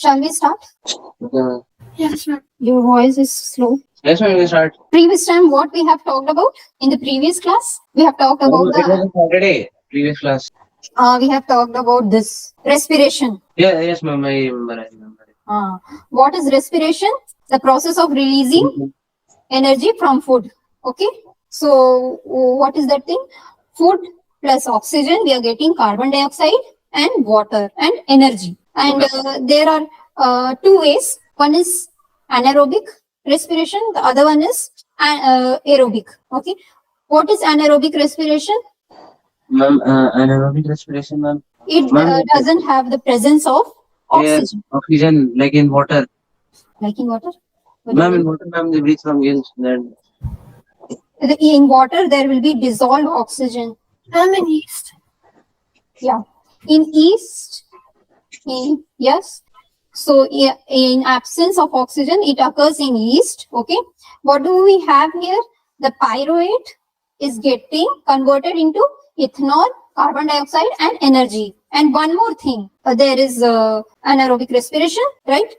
Shall we start? Okay. Yes, ma'am. Your voice is slow. Yes, ma'am, we start. Previous time, what we have talked about in the previous class, we have talked about It was a Saturday, previous class. we have talked about this respiration. Yeah, yes, ma'am, I remember it. What is respiration? The process of releasing energy from food. Okay. So what is that thing? Food plus oxygen, we are getting carbon dioxide and water and energy. And there are two ways. One is anaerobic respiration. The other one is aerobic. Okay. What is anaerobic respiration? Ma'am, anaerobic respiration, ma'am. It Ma'am, doesn't have the presence of air, oxygen. oxygen, like in water. Like in water? What do you Ma'am, in mean? water, ma'am, they breathe from gills. Then, In water, there will be dissolved oxygen. In yeast. Yeah. In yeast, yes. So in absence of oxygen, it occurs in yeast. Okay. What do we have here? The pyruvate is getting converted into ethanol, carbon dioxide, and energy. And one more thing, there is anaerobic respiration, right?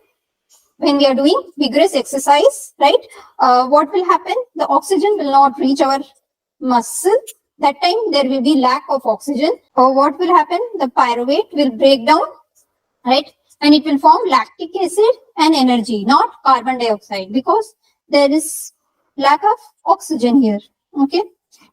When we are doing vigorous exercise, right? What will happen? The oxygen will not reach our muscle. That time there will be lack of oxygen. Or what will happen? The pyruvate will break down, right? And it will form lactic acid and energy, not carbon dioxide, because there is lack of oxygen here. Okay.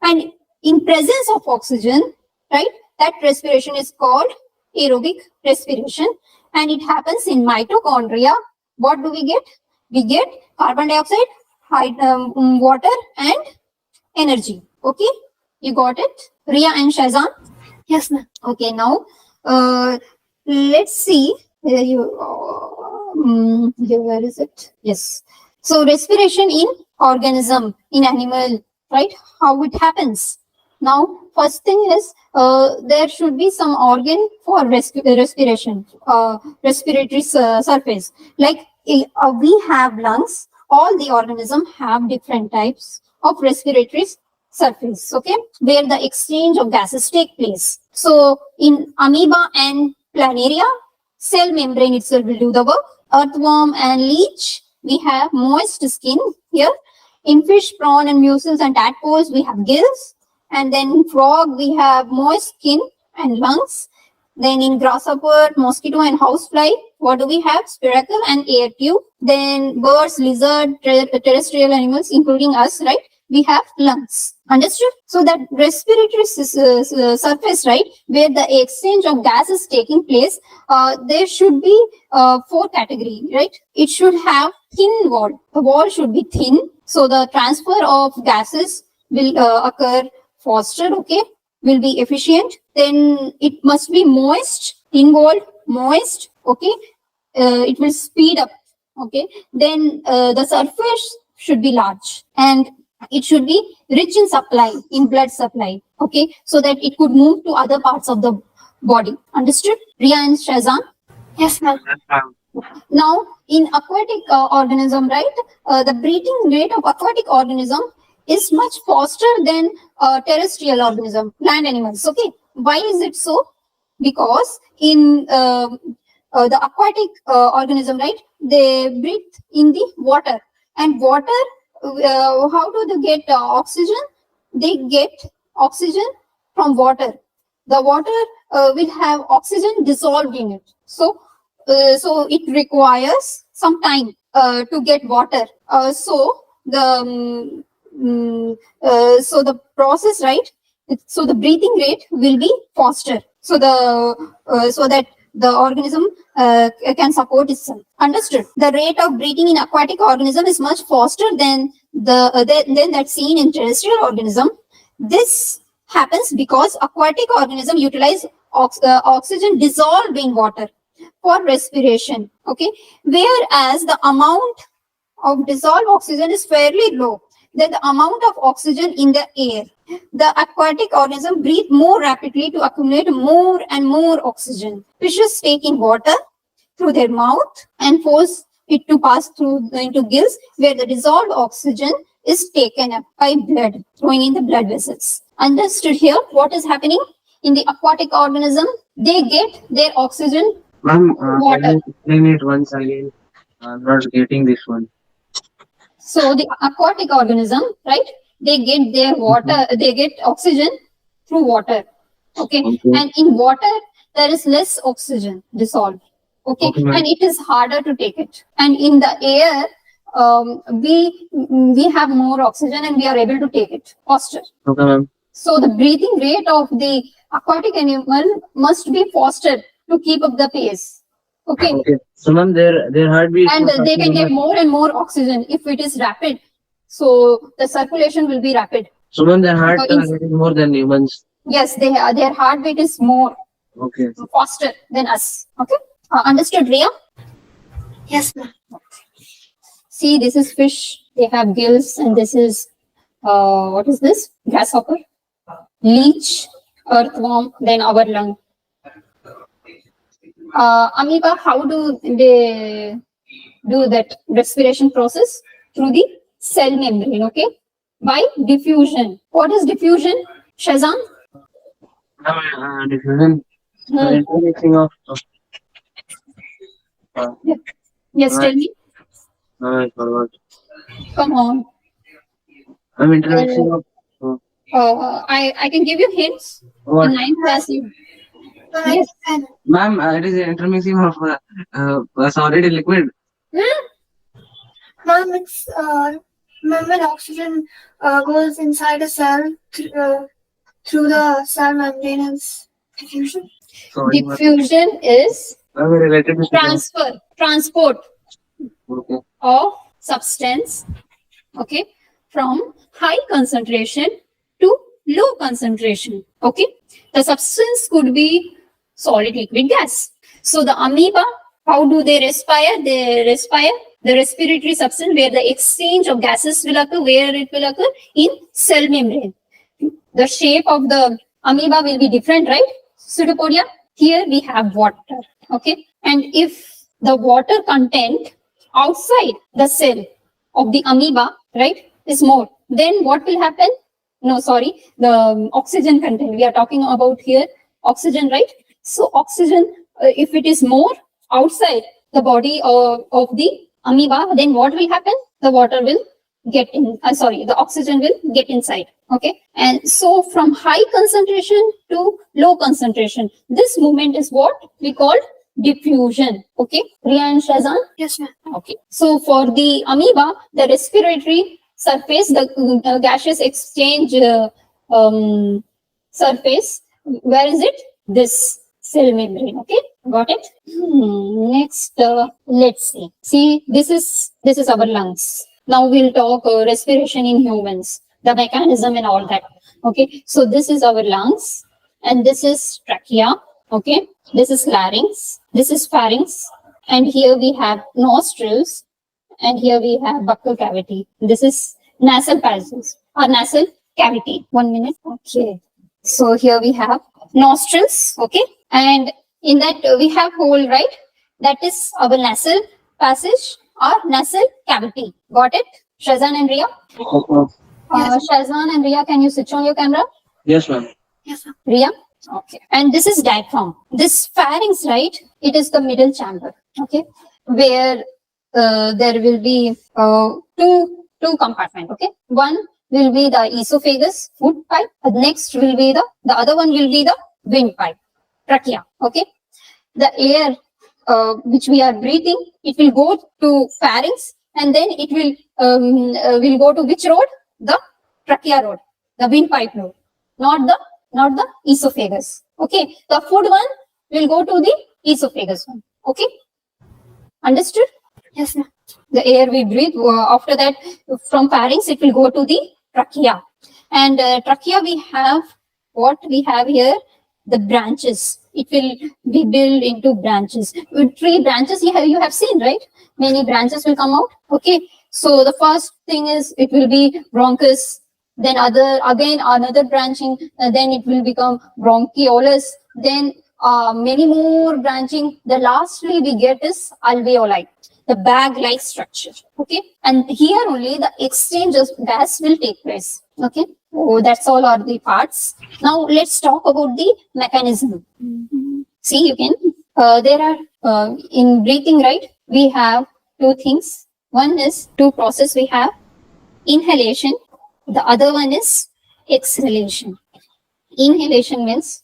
And in presence of oxygen, right, that respiration is called aerobic respiration, and it happens in mitochondria. What do we get? We get carbon dioxide, water, and energy. Okay, you got it, Ria and Shazan? Yes, ma'am. Okay, now let's see. Where is it? Yes. So respiration in organism, in animal, right? How it happens? Now, first thing is there should be some organ for respiration, respiratory surface. Like we have lungs. All the organisms have different types of respiratory surface, okay, where the exchange of gases take place. So in amoeba and planaria, cell membrane itself will do the work. Earthworm and leech, we have moist skin here. In fish, prawn and mussels and tadpoles, we have gills. And then in frog, we have moist skin and lungs. Then in grasshopper, mosquito and housefly, what do we have? Spiracle and air tube. Then birds, lizard, terrestrial animals, including us, right? We have lungs. Understood? So that respiratory surface, right, where the exchange of gas is taking place, there should be 4 category, right? It should have thin wall. The wall should be thin, so the transfer of gases will occur faster, okay, will be efficient. Then it must be moist, thin walled, moist, okay, it will speed up, okay. Then the surface should be large, and it should be rich in supply, in blood supply, okay, so that it could move to other parts of the body. Understood, Ria and Shazan? Yes, ma'am. Now, in aquatic organism, right, the breathing rate of aquatic organism is much faster than terrestrial organism, land animals. Okay, why is it so? Because in the aquatic organism, right, they breathe in the water, and water, how do they get oxygen? They get oxygen from water. The water will have oxygen dissolved in it. So it requires some time to get water. So the process, right? So the breathing rate will be faster. So that the organism can support itself. Understood? The rate of breathing in aquatic organism is much faster than than that seen in terrestrial organism. This happens because aquatic organism utilize oxygen dissolved in water for respiration. Okay, whereas the amount of dissolved oxygen is fairly low than the amount of oxygen in the air. The aquatic organism breathe more rapidly to accumulate more and more oxygen. Fishes take in water through their mouth and force it to pass through into gills, where the dissolved oxygen is taken up by blood, flowing in the blood vessels. Understood here what is happening in the aquatic organism? They get their oxygen Ma'am, can Water. you explain it once again? I'm not getting this one. So the aquatic organism, right? They get their Mhm. water, they get oxygen through water. Okay. Okay. And in water, there is less oxygen dissolved. Okay. Okay, ma'am. And it is harder to take it. And in the air, we have more oxygen and we are able to take it faster. Okay, ma'am. So the breathing rate of the aquatic animal must be faster to keep up the pace. Okay. Okay. So, ma'am, their heartbeat And would they be can get much. more and more oxygen if it is rapid. So the circulation will be rapid. So, ma'am, their heart In, getting more than humans. yes, their heartbeat is more Okay. faster than us. Okay, understood, Ria? Yes, ma'am. See, this is fish. They have gills, and this is what is this? Grasshopper, leech, earthworm, then our lung. Amoeba, how do they do that respiration process? Through the cell membrane, okay? By diffusion. What is diffusion, Shazam? Diffusion. Intermixing of. Uh, Yes, tell me. I forgot. Come on. I'm intermixing of. I can give you hints. What? In ninth class, you. Yes. Ma'am, it is intermixing of solid and liquid. Ma'am, it's when oxygen goes inside a cell through the cell membrane is diffusion. Sorry, ma'am. Diffusion is I'm related to transport Okay. of substance, okay, from high concentration to low concentration. Okay, the substance could be solid, liquid, gas. So the amoeba, how do they respire? They respire the respiratory substance where the exchange of gases will occur, where it will occur in cell membrane. The shape of the amoeba will be different, right? Pseudopodia. Here we have water. Okay, and if the water content outside the cell of the amoeba, right, is more, then what will happen? No, sorry, the oxygen content. We are talking about here oxygen, right? So oxygen, if it is more outside the body of the amoeba, then what will happen? The water will get in. Sorry, the oxygen will get inside. Okay, and so from high concentration to low concentration, this movement is what we call diffusion. Okay, Riya and Shazan. Yes, ma'am. Okay, so for the amoeba, the respiratory surface, the gaseous exchange surface, where is it? This cell membrane. Okay, got it. Next, let's see. See, this is our lungs. Now we'll talk respiration in humans, the mechanism and all that. Okay, so this is our lungs, and this is trachea. Okay, this is larynx, this is pharynx, and here we have nostrils, and here we have buccal cavity. This is nasal passages or nasal cavity. 1 minute. Okay. So here we have nostrils. Okay. And in that we have hole, right? That is our nasal passage or nasal cavity. Got it? Shazan and Ria? Shazan and Ria, can you switch on your camera? Yes, ma'am. Yes, ma'am. Ria? Okay. And this is diaphragm. This pharynx, right? It is the middle chamber. Okay. Where there will be two compartment. Okay. One will be the esophagus, food pipe. Next will be the other one will be the windpipe, trachea. Okay. The air which we are breathing, it will go to pharynx, and then it will go to which road? The trachea road, the windpipe road, not the esophagus. Okay. The food one will go to the esophagus one. Okay. Understood? Yes, ma'am. The air we breathe, after that, from pharynx, it will go to the trachea. And trachea, we have what we have here, the branches. It will be built into branches. With 3 branches you have seen, right? Many branches will come out. Okay. So the first thing is it will be bronchus, then again another branching, then it will become bronchiolus, then many more branching. The lastly we get is alveoli, the bag-like structure. Okay, and here only the exchange of gas will take place. Okay, oh, that's all are the parts. Now let's talk about the mechanism. See, you can. There are in breathing, right, we have two things. One is two process we have: inhalation. The other one is exhalation. Inhalation means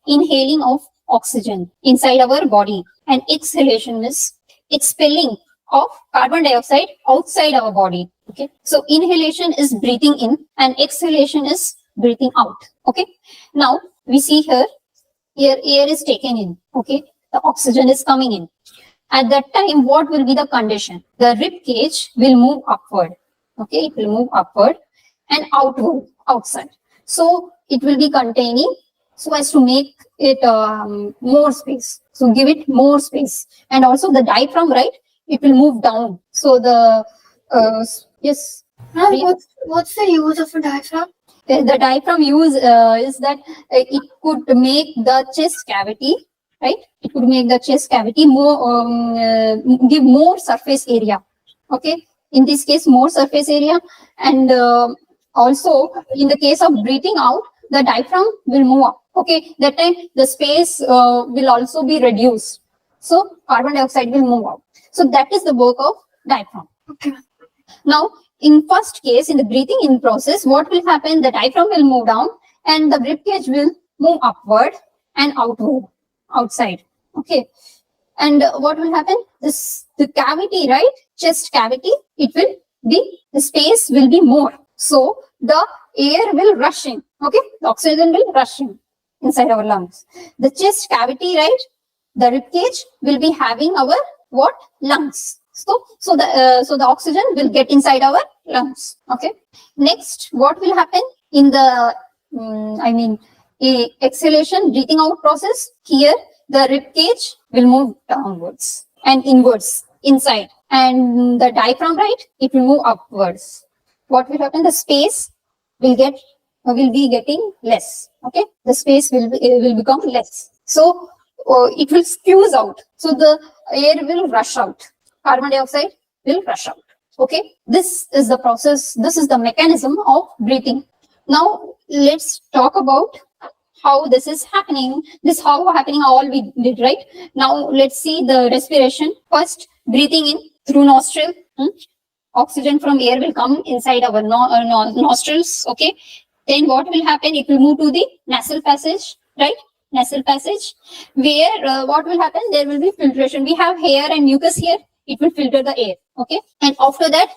inhaling of oxygen inside our body, and exhalation is expelling of carbon dioxide outside our body. Okay, so inhalation is breathing in and exhalation is breathing out. Okay, now we see here air is taken in. Okay, the oxygen is coming in. At that time, what will be the condition? The rib cage will move upward. Okay, it will move upward and outward, outside. So it will be containing, so as to make it more space. So give it more space. And also the diaphragm, right? It will move down. So the yes. Ma'am, what's the use of a diaphragm? The diaphragm use is that it could make the chest cavity, right? It could make the chest cavity more, give more surface area. Okay, in this case, more surface area, and also in the case of breathing out, the diaphragm will move up. Okay, that time the space will also be reduced. So carbon dioxide will move out. So that is the work of diaphragm. Okay. Now, in first case, in the breathing in process, what will happen? The diaphragm will move down and the rib cage will move upward and outward, outside. Okay. And what will happen? The cavity, right? Chest cavity, it will be, the space will be more. So the air will rush in. Okay. The oxygen will rush in inside our lungs. The chest cavity, right? The rib cage will be having our what? Lungs. So the oxygen will get inside our lungs. Okay. Next, what will happen in the exhalation, breathing out process? Here, the rib cage will move downwards and inwards, inside, and the diaphragm, right? It will move upwards. What will happen? The space will be getting less. Okay, the space will become less. So it will squeeze out. So the air will rush out. Carbon dioxide will rush out. Okay, this is the process. This is the mechanism of breathing. Now let's talk about how this is happening. This how happening all we did, right? Now let's see the respiration. First, breathing in through nostril. Oxygen from air will come inside our nostrils. Okay. Then what will happen? It will move to the nasal passage, right? Nasal passage, where what will happen? There will be filtration. We have hair and mucus here. It will filter the air. Okay. And after that,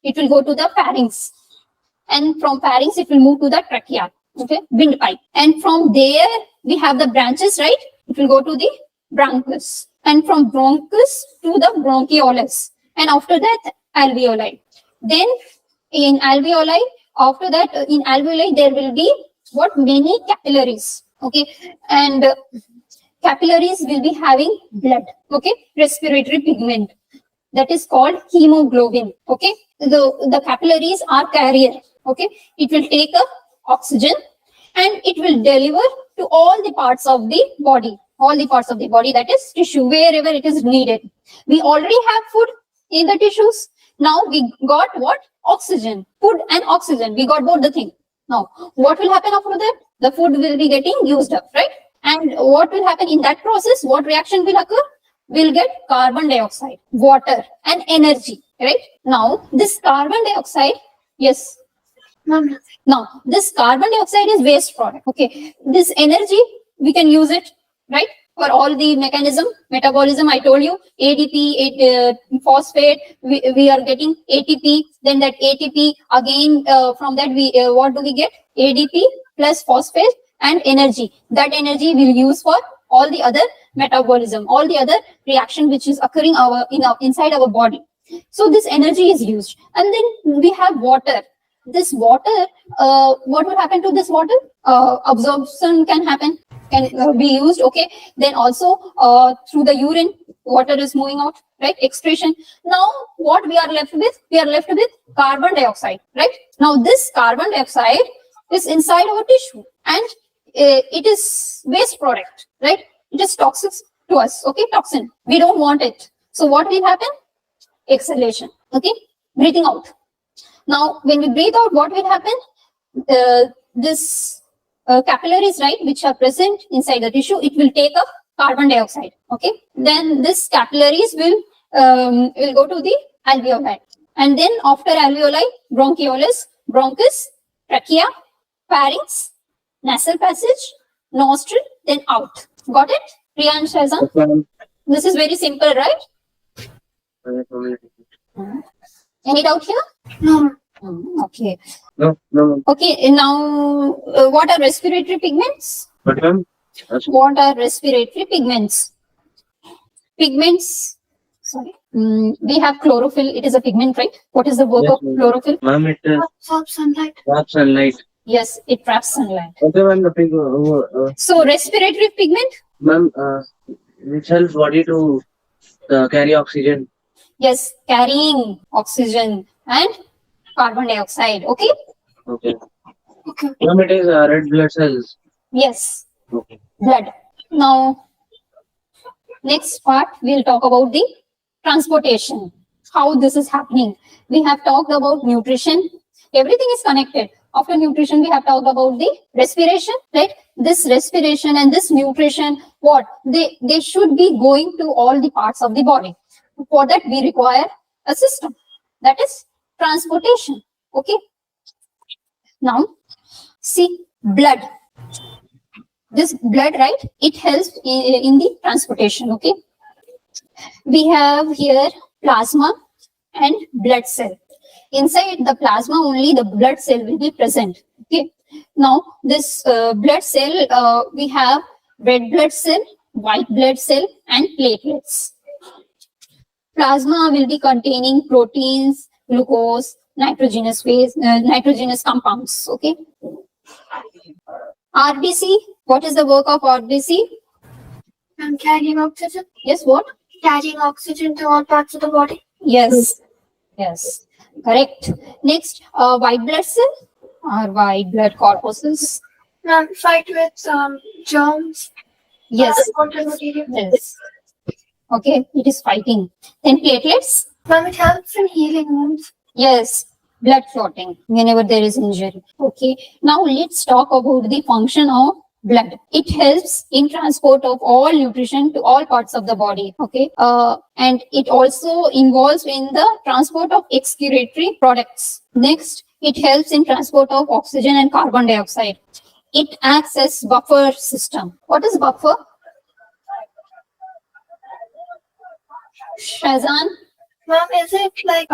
it will go to the pharynx. And from pharynx, it will move to the trachea. Okay. Windpipe. And from there, we have the branches, right? It will go to the bronchus. And from bronchus to the bronchioles. And after that, alveoli. Then in alveoli, after that, in alveoli, there will be what? Many capillaries. Okay. And capillaries will be having blood. Okay. Respiratory pigment. That is called hemoglobin. Okay. The capillaries are carrier. Okay. It will take up oxygen and it will deliver to all the parts of the body. All the parts of the body, that is tissue, wherever it is needed. We already have food in the tissues. Now we got what? Oxygen. Food and oxygen. We got both the thing. Now, what will happen after that? The food will be getting used up, right? And what will happen in that process? What reaction will occur? We'll get carbon dioxide, water, and energy, right? Now, this carbon dioxide, yes. Now, this carbon dioxide is waste product. Okay. This energy, we can use it, right? For all the mechanism, metabolism, I told you, ADP, phosphate, we are getting ATP, then that ATP, again, from that, what do we get? ADP plus phosphate and energy. That energy we'll use for all the other metabolism, all the other reaction which is occurring inside our body. So this energy is used. And then we have water. This water, what will happen to this water? Absorption can happen, can be used. Okay. Then also through the urine, water is moving out, right? Excretion. Now what we are left with? We are left with carbon dioxide, right? Now this carbon dioxide is inside our tissue and it is waste product, right? It is toxic to us. Okay. Toxin. We don't want it. So what will happen? Exhalation. Okay. Breathing out. Now, when we breathe out, what will happen? This capillaries, right, which are present inside the tissue, it will take up carbon dioxide. Okay, then this capillaries will go to the alveoli, and then after alveoli, bronchioles, bronchus, trachea, pharynx, nasal passage, nostril, then out. Got it, Priya and Shazan? Yes, ma'am. This is very simple, right? Any doubt here? No. Okay. No, no. Okay, now what are respiratory pigments? But ma'am, What are respiratory pigments? Pigments, sorry. We have chlorophyll, it is a pigment, right? What is the work Yes, of ma'am. chlorophyll? ma'am, it Absorb sunlight. traps sunlight. Yes, it traps sunlight. Okay, ma'am, the pig, So respiratory pigment? ma'am, which helps body to carry oxygen. Yes, carrying oxygen and carbon dioxide. Okay? Okay. Okay. Ma'am, it is red blood cells. Yes, Okay. blood. Now, next part, we'll talk about the transportation, how this is happening. We have talked about nutrition. Everything is connected. After nutrition, we have talked about the respiration, right? This respiration and this nutrition, what? They should be going to all the parts of the body. For that, we require a system. That is transportation. Okay? Now, see, blood. This blood, right? It helps in the transportation. Okay? We have here plasma and blood cell. Inside the plasma, only the blood cell will be present. Okay. Now, this blood cell, we have red blood cell, white blood cell, and platelets. Plasma will be containing proteins, glucose, nitrogenous phase, nitrogenous compounds. Okay. RBC. What is the work of RBC? And carrying oxygen. Yes. What? Carrying oxygen to all parts of the body. Yes. Yes. Correct. Next, white blood cell or white blood corpuscles. And fight with germs. Yes. Water material. Yes. Okay, it is fighting. Then platelets. Ma'am, it helps in healing wounds. Yes. Blood clotting whenever there is injury. Okay. Now let's talk about the function of blood. It helps in transport of all nutrition to all parts of the body. Okay. And it also involves in the transport of excretory products. Next, it helps in transport of oxygen and carbon dioxide. It acts as buffer system. What is buffer? Shazan? Ma'am, is it like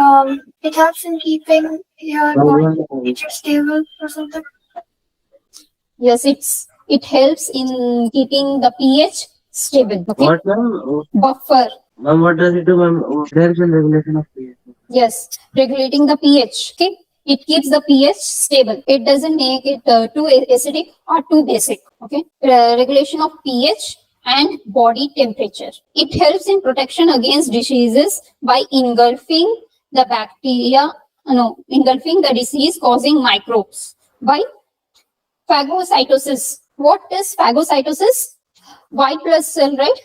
it helps in keeping your body temperature stable or something? Yes, it helps in keeping the pH stable. Okay. What, ma'am? Buffer. Ma'am, what does it do, ma'am? There is a regulation of pH. Yes, regulating the pH. Okay. It keeps the pH stable. It doesn't make it too acidic or too basic. Okay. Regulation of pH and body temperature. It helps in protection against diseases by engulfing the bacteria, engulfing the disease causing microbes by phagocytosis. What is phagocytosis? White blood cell, right?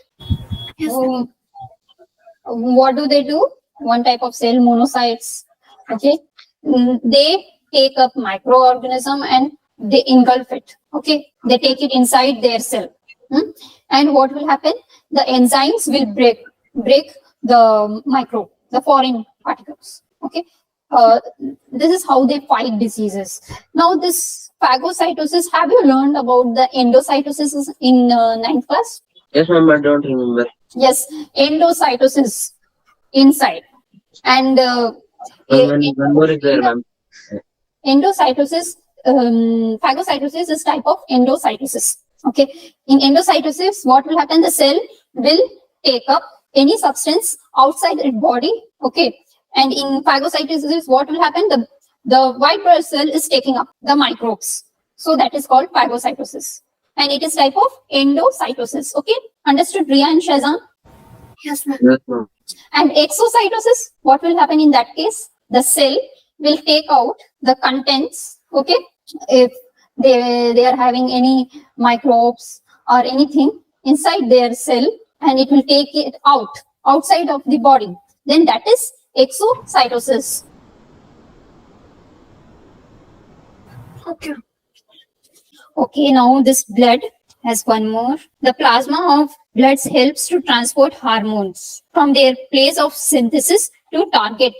Yes. What do they do? One type of cell, monocytes. Okay. They take up microorganism and they engulf it. Okay. They take it inside their cell. And what will happen? The enzymes will break the microbe, the foreign particles. Okay. This is how they fight diseases. Now, this phagocytosis, have you learned about the endocytosis in 9th class? Yes, ma'am, I don't remember. Yes, endocytosis inside. And One more is there, ma'am. endocytosis, phagocytosis is type of endocytosis. Okay. In endocytosis, what will happen? The cell will take up any substance outside its body. Okay. And in phagocytosis, what will happen? The white blood cell is taking up the microbes. So that is called phagocytosis. And it is type of endocytosis. Okay. Understood, Riya and Shazan? Yes, ma'am. Yes, ma'am. And exocytosis, what will happen in that case? The cell will take out the contents. Okay. If they are having any microbes or anything inside their cell, and it will take it outside of the body, then that is exocytosis. Okay. Okay, now this blood has one more. The plasma of blood helps to transport hormones from their place of synthesis to target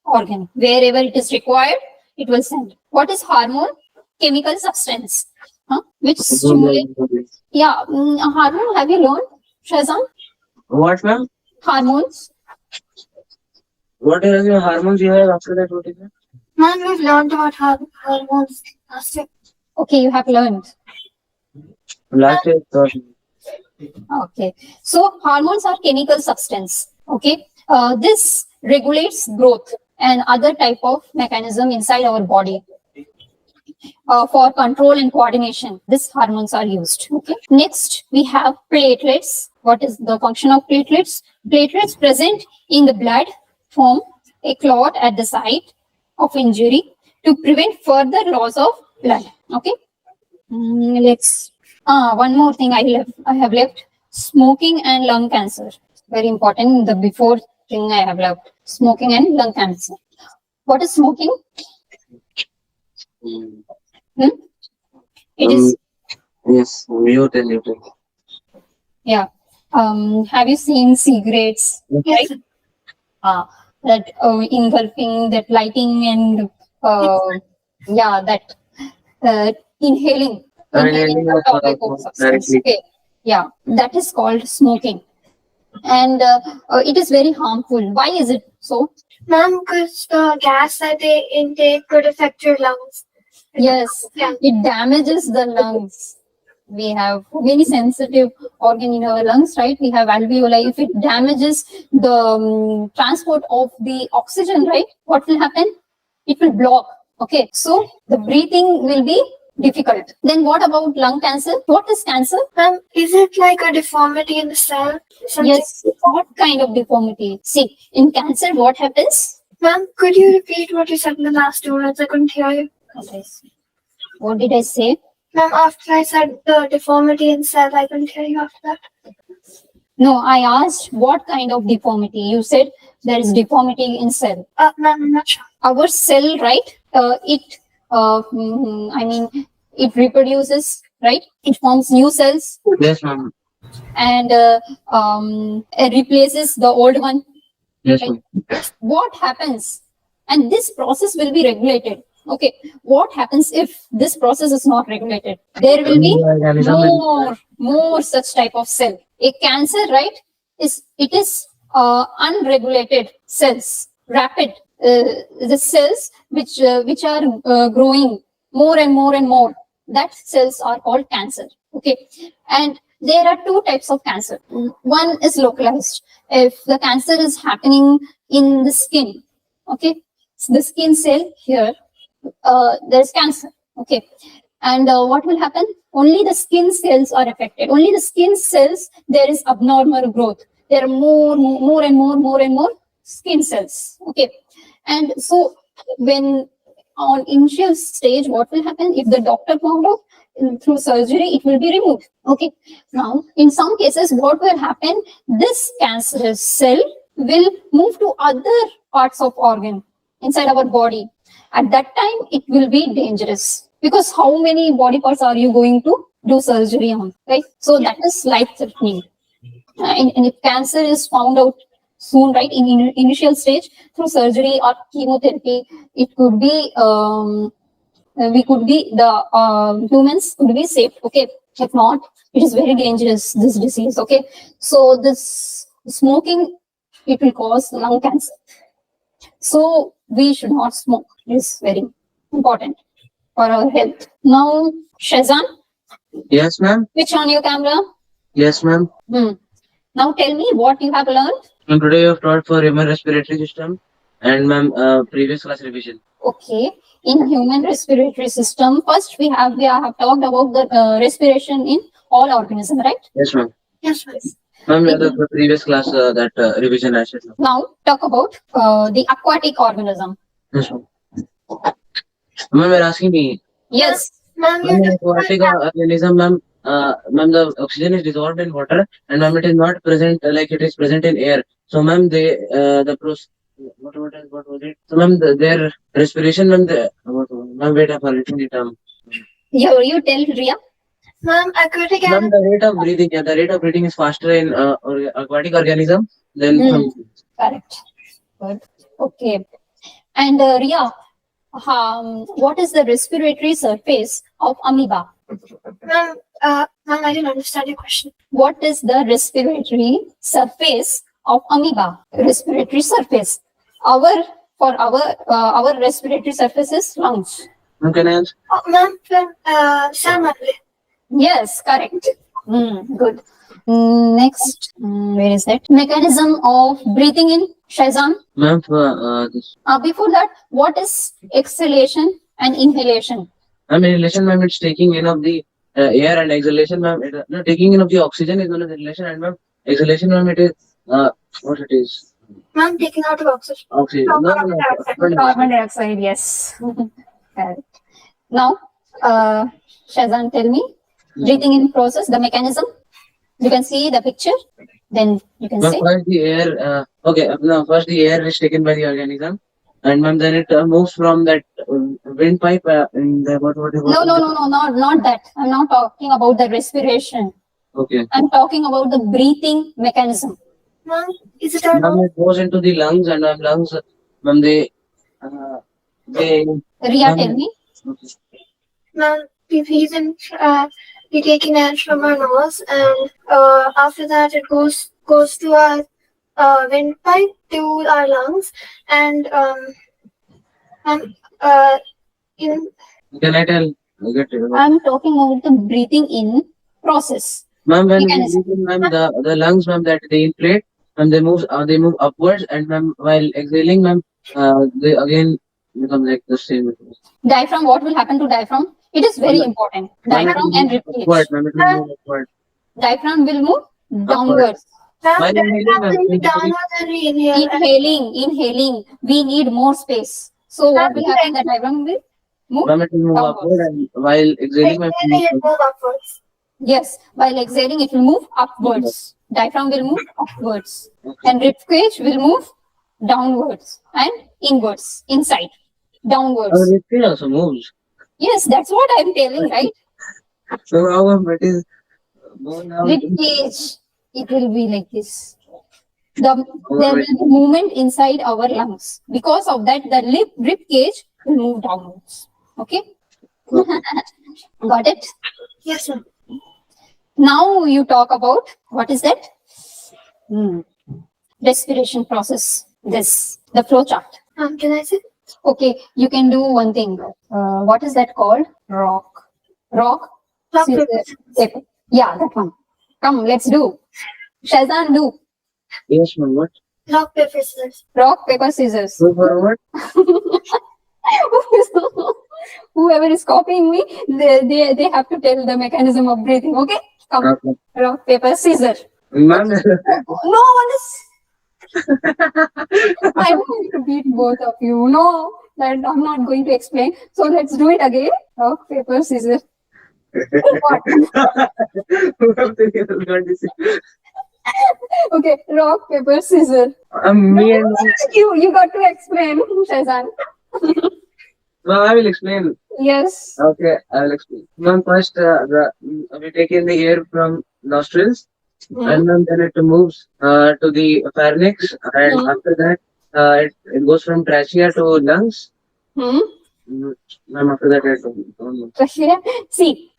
organ. Wherever it is required, it will send. What is hormone? Chemical substance, which stimulate. Yeah, hormone. Have you learned, Shazam? What, ma'am? Hormones. What is your hormones you have after that? What is it? Ma'am, we've learned about hormones last year. Okay, you have learned. Last year, Okay, so hormones are chemical substance. Okay, this regulates growth and other type of mechanism inside our body. For control and coordination, these hormones are used. Okay. Next, we have platelets. What is the function of platelets? Platelets present in the blood form a clot at the site of injury to prevent further loss of blood. Okay. Let's. One more thing I have left: smoking and lung cancer. Very important. The before thing I have left: smoking and lung cancer. What is smoking? It is. Yes, you tell, you tell. Yeah. Have you seen cigarettes? Yes. Right? That engulfing, that lighting, and yeah, that inhaling the tobacco substance. Directly. Okay. Yeah, that is called smoking, and it is very harmful. Why is it so? Ma'am, because the gas that they intake could affect your lungs. Yes, Yeah. it damages the lungs. We have many sensitive organ in our lungs, right? We have alveoli. If it damages the transport of the oxygen, right, what will happen? It will block. Okay, so the breathing will be difficult. Then what about lung cancer? What is cancer? Ma'am, is it like a deformity in the cell? Something? Yes, what kind of deformity? See, in cancer, what happens? Ma'am, could you repeat what you said in the last 2 words? I couldn't hear you. Okay. What did I say? Ma'am, after I said the deformity in cell, I couldn't hear you after that. No, I asked what kind of deformity. You said there is deformity in cell. Ma'am, I'm not sure. Our cell, right? It reproduces, right? It forms new cells Yes, ma'am. and it replaces the old one. Yes, Right. ma'am. What happens? And this process will be regulated. Okay, what happens if this process is not regulated? There will be more such type of cell. A cancer, right? It is unregulated cells, rapid the cells which are growing more and more and more. That cells are called cancer. Okay, and there are two types of cancer. One is localized. If the cancer is happening in the skin, okay, so the skin cell here, there's cancer. Okay, and what will happen? Only the skin cells are affected. Only the skin cells there is abnormal growth. There are more and more skin cells. Okay, and so when on initial stage, what will happen? If the doctor found out through surgery, it will be removed. Okay, now in some cases, what will happen? This cancerous cell will move to other parts of organ inside our body. At that time, it will be dangerous, because how many body parts are you going to do surgery on, right? So that is life threatening. And if cancer is found out soon, right, in initial stage through surgery or chemotherapy, it could be humans could be saved. Okay, if not, it is very dangerous, this disease. Okay, so this smoking, it will cause lung cancer. So we should not smoke. It is very important for our health. Now, Shazan, Yes, ma'am. switch on your camera. Yes, ma'am. Now tell me what you have learned. And today you have taught for human respiratory system and ma'am previous class revision. Okay, in human respiratory system, first we have talked about the respiration in all organisms, right? Yes, ma'am. Yes, ma'am. Ma'am, the previous class that revision I said. Now talk about the aquatic organism. Yes, ma'am. Ma'am, you're asking me. Yes. Ma'am, Ma'am, you aquatic organism, ma'am. Ma'am, the oxygen is dissolved in water, and ma'am, it is not present like it is present in air. So, ma'am, what was it? So, ma'am, their respiration, ma'am, ma'am, wait, I'm forgetting the term. You tell, Ria. Ma'am, aquatic Ma'am, animals. the rate of breathing, yeah, the rate of breathing is faster in aquatic organism than Hmm. from. Correct. Good. Okay. And Ria, what is the respiratory surface of amoeba? Ma'am, I didn't understand your question. What is the respiratory surface of amoeba? Respiratory surface. Our our respiratory surface is lungs. Ma'am, can I answer? Oh, ma'am, cell membrane. Yes, correct. Good. Next, where is that? Mechanism of breathing in, Shazam. Ma'am, this. Before that, what is exhalation and inhalation? Ma'am, inhalation, ma'am, it's taking in of the air, and exhalation, ma'am, no, taking in of the oxygen is known as inhalation, and ma'am, exhalation, ma'am, it is what it is. Ma'am, taking out of oxygen. Oxygen. No, no, no. Carbon dioxide, yes. Correct. Now, Shazan, tell me, breathing in process, the mechanism. You can see the picture, then you can Ma'am, say. first the air, no, first the air is taken by the organism, and ma'am, then it moves from that windpipe in the what No, not that. I'm not talking about the respiration. Okay. I'm talking about the breathing mechanism. Ma'am, is it our Ma'am, lungs? it goes into the lungs, and lungs, ma'am, they. Ria, tell me. Okay. Ma'am, we breathe in, we take in air from our nose, and after that it goes to our windpipe to our lungs, and in Can I tell? Get it. I'm talking about the breathing in process. Ma'am, when we Mechanism. breathe in, ma'am, the lungs, ma'am, that they inflate, and they move upwards, and ma'am, while exhaling, ma'am, they again become like the same. Diaphragm, what will happen to diaphragm? It is very Ma'am, important. ma'am, it Diaphragm will and move ribcage. upward, ma'am, it will move upward. Diaphragm will move downwards. ma'am, While inhaling, ma'am, we downwards and we inhale. Inhaling, we need more space. So what will happen? The diaphragm will move ma'am, it will move upward, downwards. and while exhaling, ma'am, it will Exhaling, it move goes upwards. Yes, while exhaling, it will move upwards. Diaphragm will move upwards. Okay. And ribcage will move downwards and inwards, inside, downwards. Our ribcage also moves. Yes, that's what I'm telling, right? So how it is more now? Ribcage, it will be like this. There will be movement inside our lungs. Because of that, the rib cage will move downwards. Okay? Got it? Yes, ma'am. Now you talk about what is that? Respiration process. This, the flow chart. Can I say? Okay, you can do one thing. What is that called? Rock. Rock, Scissors, paper. Yeah, that one. Come, let's do. Shazan, do. Yes, ma'am. What? rock, paper, scissors. Rock, paper, scissors. So for what? Whoever is copying me, they have to tell the mechanism of breathing. Okay? Come. Okay. Rock, paper, scissors. Ma'am, No one is. I want to beat both of you. No, that I'm not going to explain. So let's do it again. Rock, paper, scissors. What? Okay, rock, paper, scissors. Me and You got to explain, Shazan. ma'am, I will explain. Yes. Okay, I will explain. Ma'am, first we take in the air from nostrils, and then it moves to the pharynx, and after that it goes from trachea to lungs. Ma'am, after that it Trachea. See,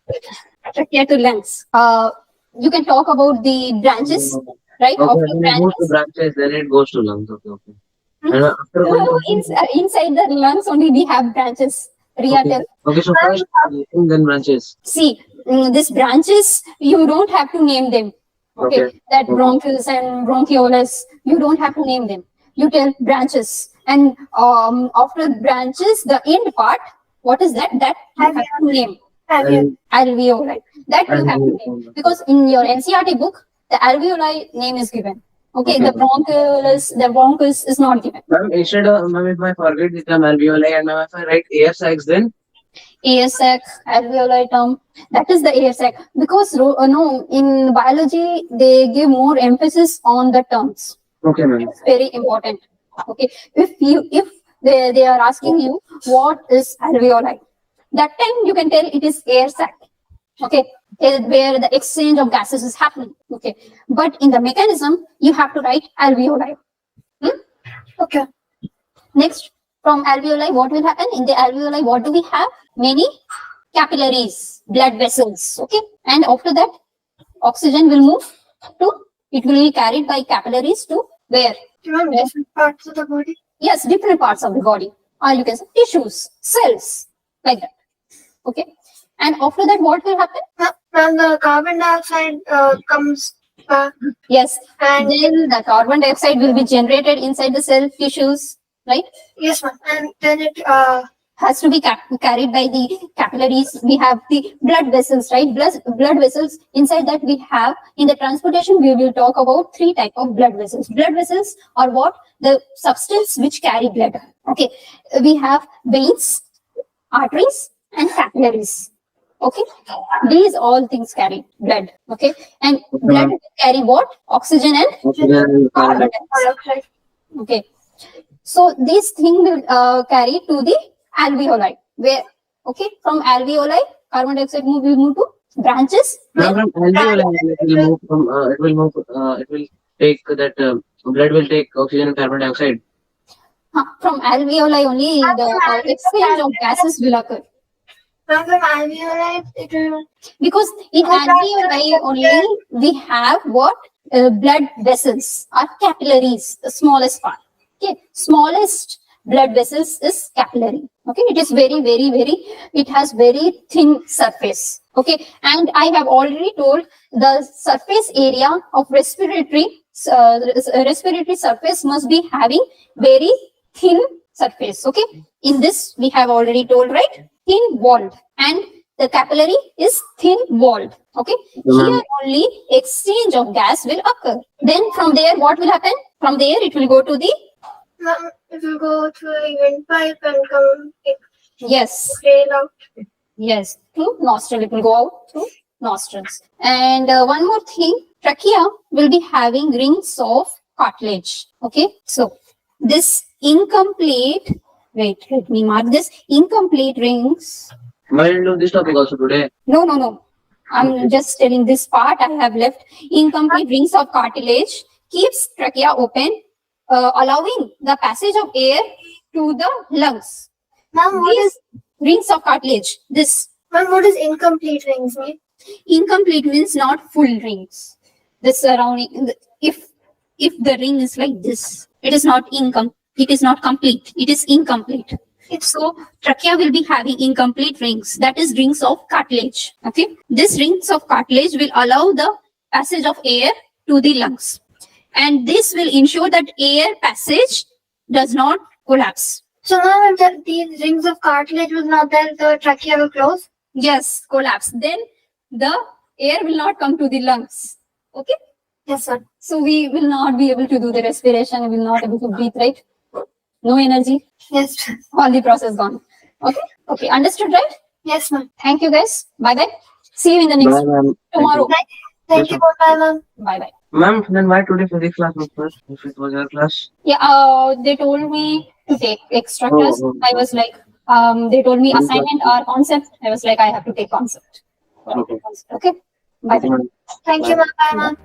trachea to lungs. You can talk about the branches, right? Okay, Of when the it goes to branches. branches, then it goes to lungs. Okay, okay. And after going No, to inside the lungs only we have branches. Ria, okay. tell. Okay, so first then branches. See, these branches, you don't have to name them. Okay. That bronchus and bronchioles, you don't have to name them. You tell branches. And after branches, the end part, what is that? That you have to name. Alveoli. That you have to name. Because in your NCRT book, the alveoli name is given. Okay, the bronchus is not given. Ma'am, instead of, ma'am, if I forget the term alveoli, and ma'am, if I write air sacs, then Air sac, alveoli term, that is the air sac. Because no, in biology, they give more emphasis on the terms. okay, ma'am. It's very important. Okay, if they are asking you what is alveoli, that time you can tell it is air sac. Okay, where the exchange of gases is happening. Okay, but in the mechanism, you have to write alveoli. Okay. Next, from alveoli, what will happen? In the alveoli, what do we have? Many capillaries, blood vessels. Okay, and after that, oxygen will move to, it will be carried by capillaries to where? Different parts of the body. Yes, different parts of the body, or you can say tissues, cells, like that. Okay, and after that, what will happen? When the carbon dioxide comes back. Yes, And then the carbon dioxide will be generated inside the cell tissues, right? yes, ma'am. And then it Has to be carried by the capillaries. We have the blood vessels, right? Blood vessels. Inside that we have, in the transportation, we will talk about 3 types of blood vessels. Blood vessels are what? The substance which carry blood. Okay, we have veins, arteries, and capillaries. Okay, these all things carry blood. Okay, and blood will carry what? Oxygen and carbon dioxide. Okay, so this thing will carry to the alveoli, where, okay, from alveoli, carbon dioxide will move to branches. Now from alveoli, it will take that blood will take oxygen and carbon dioxide. From alveoli only the exchange of gases will occur. from alveoli, it will. Because in alveoli only we have what? Blood vessels or capillaries, the smallest part. Okay, smallest blood vessels is capillary. Okay, it is very, it has very thin surface. Okay, and I have already told the surface area of respiratory surface must be having very thin surface. Okay, in this we have already told, right? Thin walled, and the capillary is thin walled. Okay, here only exchange of gas will occur. Then from there, what will happen? From there, it will go to the, It will go through a windpipe and come yes, trail out. yes, through nostril. It will go out through nostrils. And one more thing, trachea will be having rings of cartilage. Okay, so this incomplete, wait, let me mark this, incomplete rings. Why didn't do this topic also today? No. I'm just telling this part I have left. Incomplete rings of cartilage keeps trachea open, allowing the passage of air to the lungs. Ma'am, These rings of cartilage, this what is incomplete rings mean? incomplete means not full rings. The surrounding, if the ring is like this, it is not it is not complete. It is incomplete. So trachea will be having incomplete rings, that is rings of cartilage. Okay, this rings of cartilage will allow the passage of air to the lungs, and this will ensure that air passage does not collapse. So now if these rings of cartilage was not there, the trachea will close? Yes, collapse. Then the air will not come to the lungs. Okay, Yes, sir. so we will not be able to do the respiration. We will not able to breathe, right? No energy. Yes. All the process gone. Okay, understood, right? Yes, ma'am. Thank you, guys. Bye. See you in the next Bye, ma'am. tomorrow. Thank you for my ma'am. Bye. Ma'am, then why today physics class was first? If it was your class? Yeah, they told me to take extra class. I was like, they told me assignment or concept. I was like, I have to take concept. Okay. Okay. Bye. Ma'am. Thank you, ma'am. Bye, ma'am.